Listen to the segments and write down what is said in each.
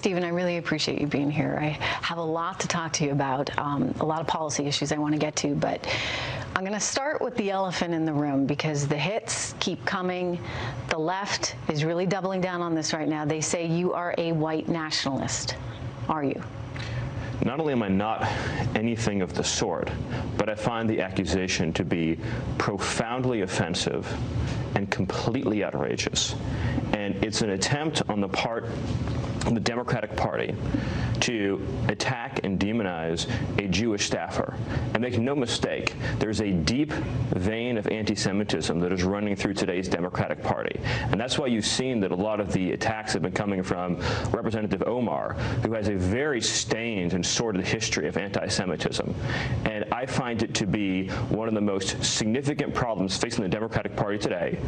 Stephen, I really appreciate you being here. I have a lot to talk to you about, a lot of policy issues I want to get to, but I'm going to start with the elephant in the room because the hits keep coming. The left is really doubling down on this right now. They say you are a white nationalist. Are you? Not only am I not anything of the sort, but I find the accusation to be profoundly offensive and completely outrageous. And it's an attempt on the part of the Democratic Party to attack and demonize a Jewish staffer. And make no mistake, there's a deep vein of anti-Semitism that is running through today's Democratic Party. And that's why you've seen that a lot of the attacks have been coming from Representative Omar, who has a very stained and sordid history of anti-Semitism. And I find it to be one of the most significant problems facing the Democratic Party today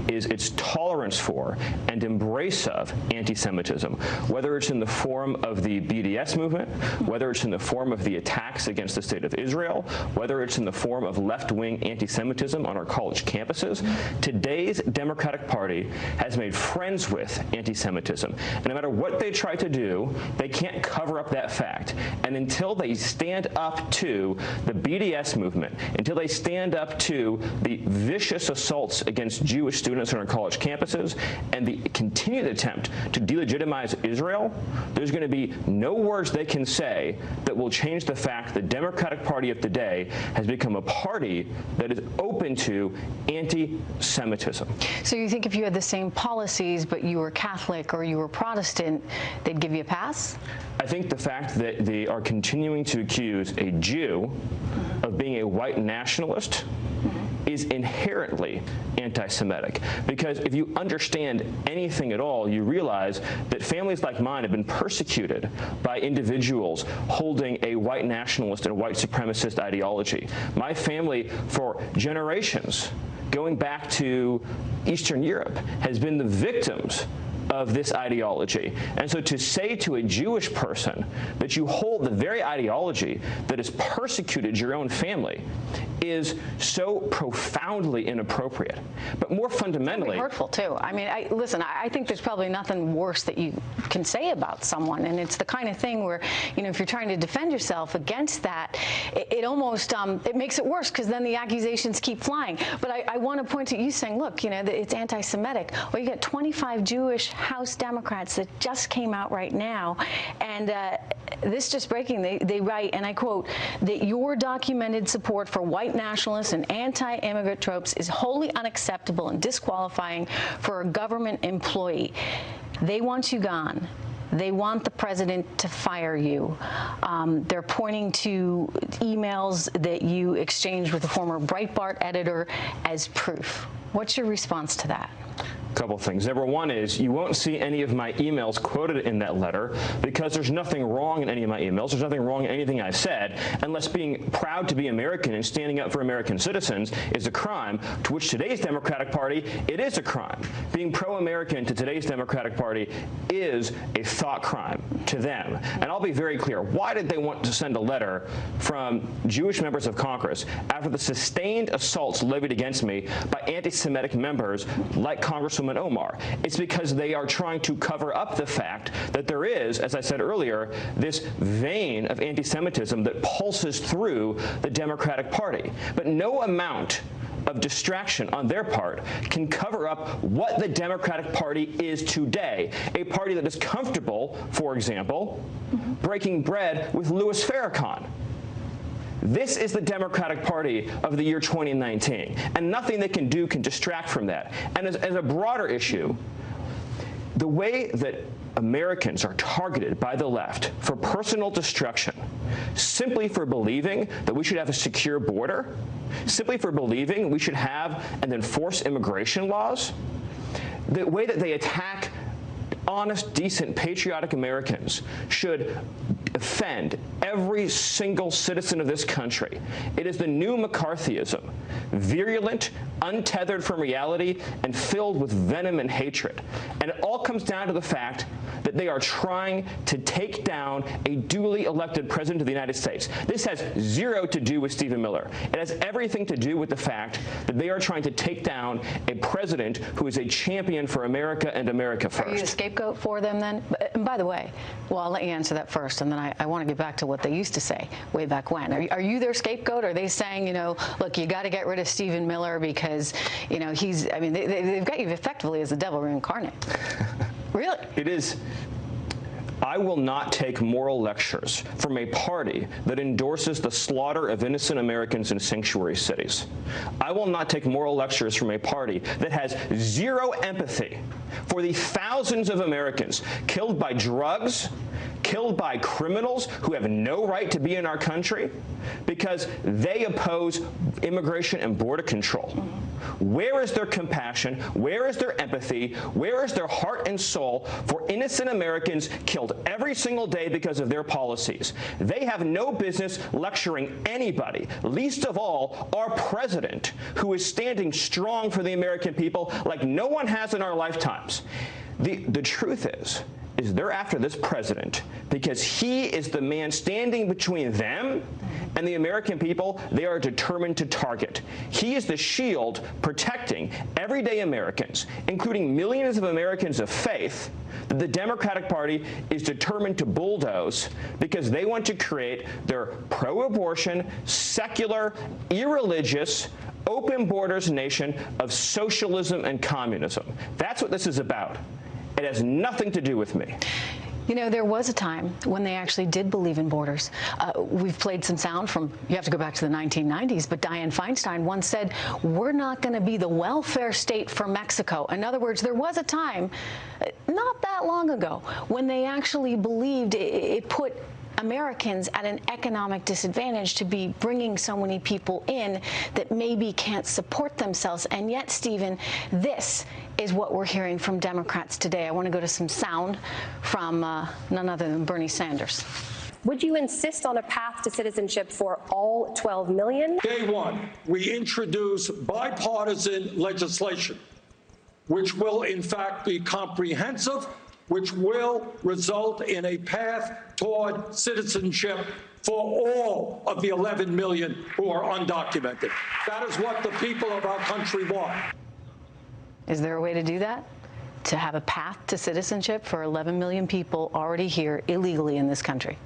is its tolerance for and embrace of anti-Semitism, whether it's in the form of the BDS movement, whether it's in the form of the attacks against the state of Israel, whether it's in the form of left-wing anti-Semitism on our college campuses. Today's Democratic Party has made friends with anti-Semitism. And no matter what they try to do, they can't cover up that fact. And until they stand up to the BDS movement, until they stand up to the vicious assaults against Jewish students on our college campuses, and the continued attempt to delegitimize Israel, there's going to be no words they can say that will change the fact the Democratic Party of today has become a party that is open to anti-Semitism. So you think if you had the same policies, but you were Catholic or you were Protestant, they'd give you a pass? I think the fact that they are continuing to accuse a Jew of being a white nationalist is inherently anti-Semitic. Because if you understand anything at all, you realize that families like mine have been persecuted by individuals holding a white nationalist and white supremacist ideology. My family, for generations, going back to Eastern Europe, has been the victims of this ideology. And so to say to a Jewish person that you hold the very ideology that has persecuted your own family is so profoundly inappropriate. But more fundamentally, hurtful too. I mean, listen, I think there's probably nothing worse that you can say about someone, and it's the kind of thing where, you know, if you're trying to defend yourself against that, it almost it makes it worse because then the accusations keep flying. But I want to point to you saying, look, you know, it's anti-Semitic. Well, you got 25 Jewish House Democrats that just came out right now, and this just breaking, they write, and I quote, that your documented support for white nationalists and anti-immigrant tropes is wholly unacceptable and disqualifying for a government employee. They want you gone. They want the president to fire you. They're pointing to emails that you exchanged with a former Breitbart editor as proof. What's your response to that? Couple things. Number one is you won't see any of my emails quoted in that letter because there's nothing wrong in any of my emails. There's nothing wrong in anything I've said, unless being proud to be American and standing up for American citizens is a crime, to which today's Democratic Party, it is a crime. Being pro-American to today's Democratic Party is a thought crime to them. And I'll be very clear. Why did they want to send a letter from Jewish members of Congress after the sustained assaults levied against me by anti-Semitic members like Congresswoman Omar? It's because they are trying to cover up the fact that there is, as I said earlier, this vein of anti-Semitism that pulses through the Democratic Party. But no amount of distraction on their part can cover up what the Democratic Party is today, a party that is comfortable, for example, breaking bread with Louis Farrakhan. This is the Democratic Party of the year 2019, and nothing they can do can distract from that. And as a broader issue, the way that Americans are targeted by the left for personal destruction, simply for believing that we should have a secure border, simply for believing we should have and enforce immigration laws, the way that they attack honest, decent, patriotic Americans should offend every single citizen of this country. It is the new McCarthyism, virulent, untethered from reality and filled with venom and hatred. And it all comes down to the fact that they are trying to take down a duly elected president of the United States. This has zero to do with Stephen Miller. It has everything to do with the fact that they are trying to take down a president who is a champion for America and America first. Are you a scapegoat for them then? And by the way, well, I'll let you answer that first, and then I want to get back to what they used to say way back when. Are you their scapegoat? Are they saying, you know, look, you got to get rid of Stephen Miller because, you know, he's, I mean, they've got you effectively as the devil reincarnate. Really? It is. I will not take moral lectures from a party that endorses the slaughter of innocent Americans in sanctuary cities. I will not take moral lectures from a party that has zero empathy for the thousands of Americans killed by drugs, killed by criminals who have no right to be in our country because they oppose immigration and border control. Where is their compassion? Where is their empathy? Where is their heart and soul for innocent Americans killed every single day because of their policies? They have no business lecturing anybody, least of all our president, who is standing strong for the American people like no one has in our lifetimes. The truth is they're after this president because he is the man standing between them and the American people they are determined to target. He is the shield protecting everyday Americans, including millions of Americans of faith, that the Democratic Party is determined to bulldoze because they want to create their pro-abortion, secular, irreligious, open borders nation of socialism and communism. That's what this is about. It has nothing to do with me. You know, there was a time when they actually did believe in borders. We've played some sound from, you have to go back to the 1990s, but Dianne Feinstein once said, we're not going to be the welfare state for Mexico. In other words, there was a time, not that long ago, when they actually believed it put Americans at an economic disadvantage to be bringing so many people in that maybe can't support themselves. And yet, Stephen, this is what we're hearing from Democrats today. I want to go to some sound from none other than Bernie Sanders. Would you insist on a path to citizenship for all 12 million? Day one, we introduce bipartisan legislation, which will in fact be comprehensive, which will result in a path toward citizenship for all of the 11 million who are undocumented. That is what the people of our country want. Is there a way to do that? To have a path to citizenship for 11 million people already here illegally in this country?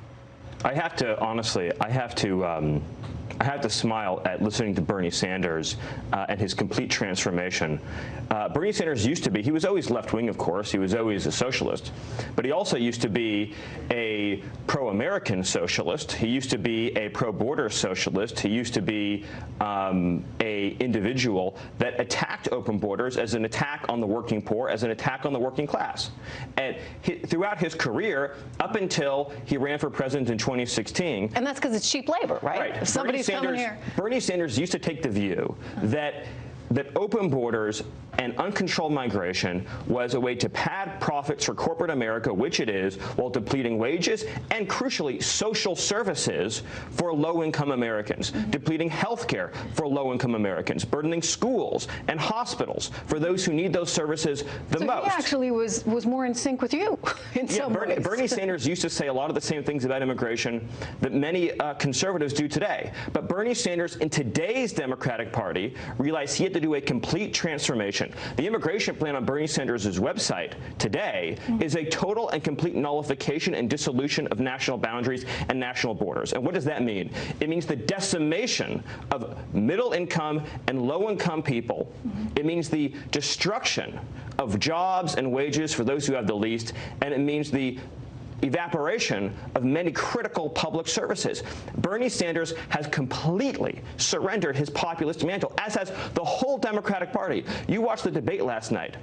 I have to, honestly, I have to smile at listening to Bernie Sanders and his complete transformation. Bernie Sanders used to be, he was always left-wing, of course, he was always a socialist, but he also used to be a pro-American socialist, he used to be a pro-border socialist, he used to be a individual that attacked open borders as an attack on the working poor, as an attack on the working class. And throughout his career, up until he ran for president in 2016. And that's because it's cheap labor, right? Right. If somebody's coming here. Bernie Sanders used to take the view that open borders and uncontrolled migration was a way to pad profits for corporate America, which it is, while depleting wages and, crucially, social services for low-income Americans, depleting health care for low-income Americans, burdening schools and hospitals for those who need those services the most. He actually was more in sync with you in some ways. Bernie Sanders used to say a lot of the same things about immigration that many conservatives do today. But Bernie Sanders, in today's Democratic Party, realized he had to do a complete transformation. The immigration plan on Bernie Sanders' website today is a total and complete nullification and dissolution of national boundaries and national borders. And what does that mean? It means the decimation of middle-income and low-income people. It means the destruction of jobs and wages for those who have the least, and it means the evaporation of many critical public services. Bernie Sanders has completely surrendered his populist mantle, as has the whole Democratic Party. You watched the debate last night,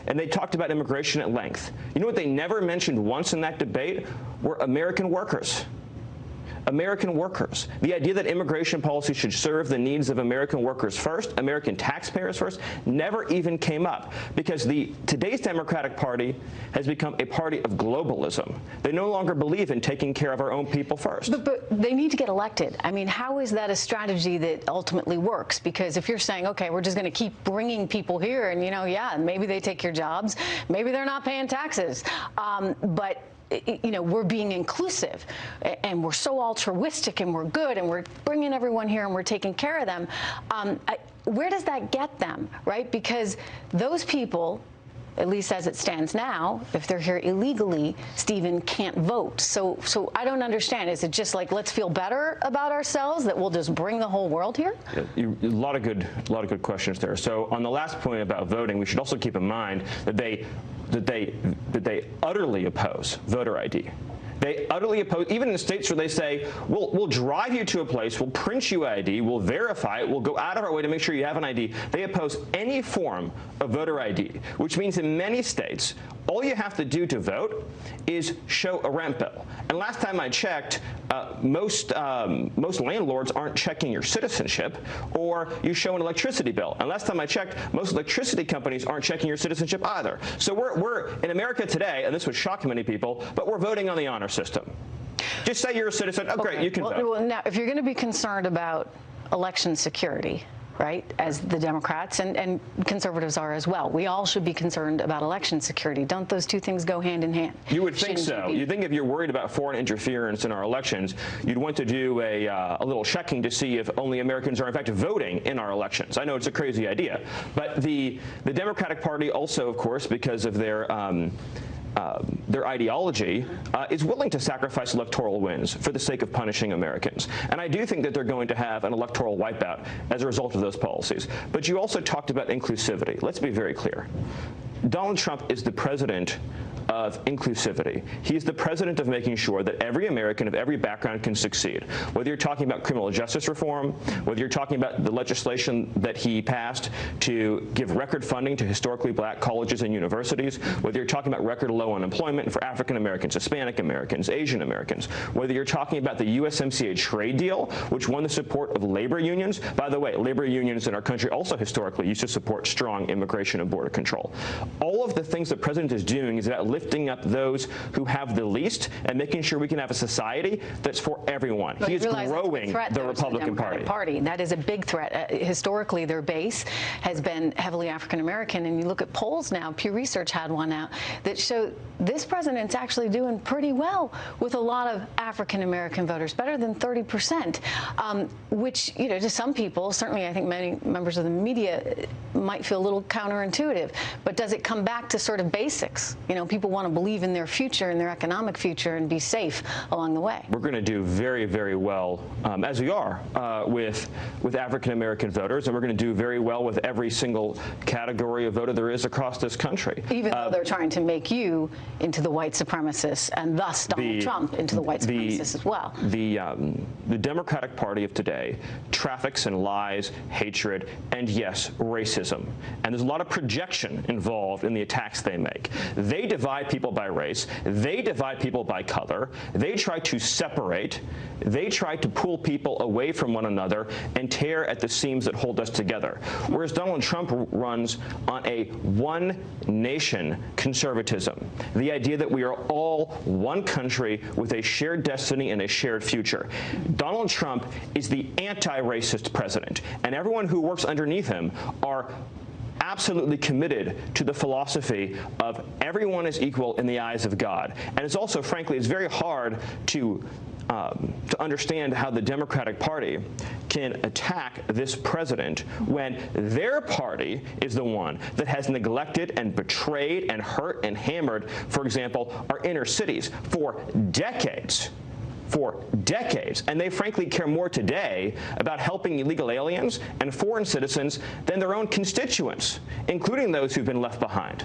and they talked about immigration at length. You know what they never mentioned once in that debate were American workers. American workers. The idea that immigration policy should serve the needs of American workers first, American taxpayers first, never even came up, because today's Democratic Party has become a party of globalism. They no longer believe in taking care of our own people first. But they need to get elected. I mean, how is that a strategy that ultimately works? Because if you're saying, okay, we're just going to keep bringing people here, and, yeah, maybe they take your jobs, maybe they're not paying taxes, but we're being inclusive, and we're so altruistic, and we're good, and we're bringing everyone here, and we're taking care of them. Where does that get them, right? Because those people, at least as it stands now, if they're here illegally, Stephen, can't vote. So I don't understand. Is it just like, let's feel better about ourselves, that we'll just bring the whole world here? A lot of good questions there. So on the last point about voting, we should also keep in mind that they utterly oppose voter ID. They utterly oppose, even in states where they say, we'll drive you to a place, we'll print you ID, we'll verify it, we'll go out of our way to make sure you have an ID. They oppose any form of voter ID, which means in many states, all you have to do to vote is show a rent bill. And last time I checked, most landlords aren't checking your citizenship, or you show an electricity bill. And last time I checked, most electricity companies aren't checking your citizenship either. So we're in America today, and this would shock many people, but we're voting on the honor system. Just say you're a citizen. Oh, great, you can vote. Well, now, if you're going to be concerned about election security, right, as the Democrats and conservatives are as well, we all should be concerned about election security. Don't those two things go hand in hand? You would think so. You think if you're worried about foreign interference in our elections, you'd want to do a little checking to see if only Americans are in fact voting in our elections. I know it's a crazy idea, but the Democratic Party also, of course, because of their ideology, is willing to sacrifice electoral wins for the sake of punishing Americans. And I do think that they're going to have an electoral wipeout as a result of those policies. But you also talked about inclusivity. Let's be very clear. Donald Trump is the president of inclusivity. He's the president of making sure that every American of every background can succeed. Whether you're talking about criminal justice reform, whether you're talking about the legislation that he passed to give record funding to historically black colleges and universities, whether you're talking about record low unemployment for African Americans, Hispanic Americans, Asian Americans, whether you're talking about the USMCA trade deal, which won the support of labor unions. By the way, labor unions in our country also historically used to support strong immigration and border control. All of the things the president is doing is about lifting up those who have the least and making sure we can have a society that's for everyone. But he is growing the Republican Party. That is a big threat. Historically, their base has been heavily African American, and you look at polls now, Pew Research had one out, that showed this president's actually doing pretty well with a lot of African American voters, better than 30%, which, to some people, certainly I think many members of the media might feel a little counterintuitive. But does it come back to sort of basics? People want to believe in their future and their economic future and be safe along the way. We're going to do very, very well, as we are, with African American voters, and we're going to do very well with every single category of voter there is across this country. Even though they're trying to make you into the white supremacist, and thus Donald Trump into the white supremacist as well. The Democratic Party of today traffics in lies, hatred, and yes, racism. And there's a lot of projection involved in the attacks they make. They divide people by race. They divide people by color. They try to separate. They try to pull people away from one another and tear at the seams that hold us together. Whereas Donald Trump runs on a one-nation conservatism, the idea that we are all one country with a shared destiny and a shared future. Donald Trump is the anti-racist president, and everyone who works underneath him are absolutely committed to the philosophy of everyone is equal in the eyes of God. And it's also, frankly, it's very hard to understand how the Democratic Party can attack this president when their party is the one that has neglected and betrayed and hurt and hammered, for example, our inner cities for decades. And they frankly care more today about helping illegal aliens and foreign citizens than their own constituents, including those who've been left behind.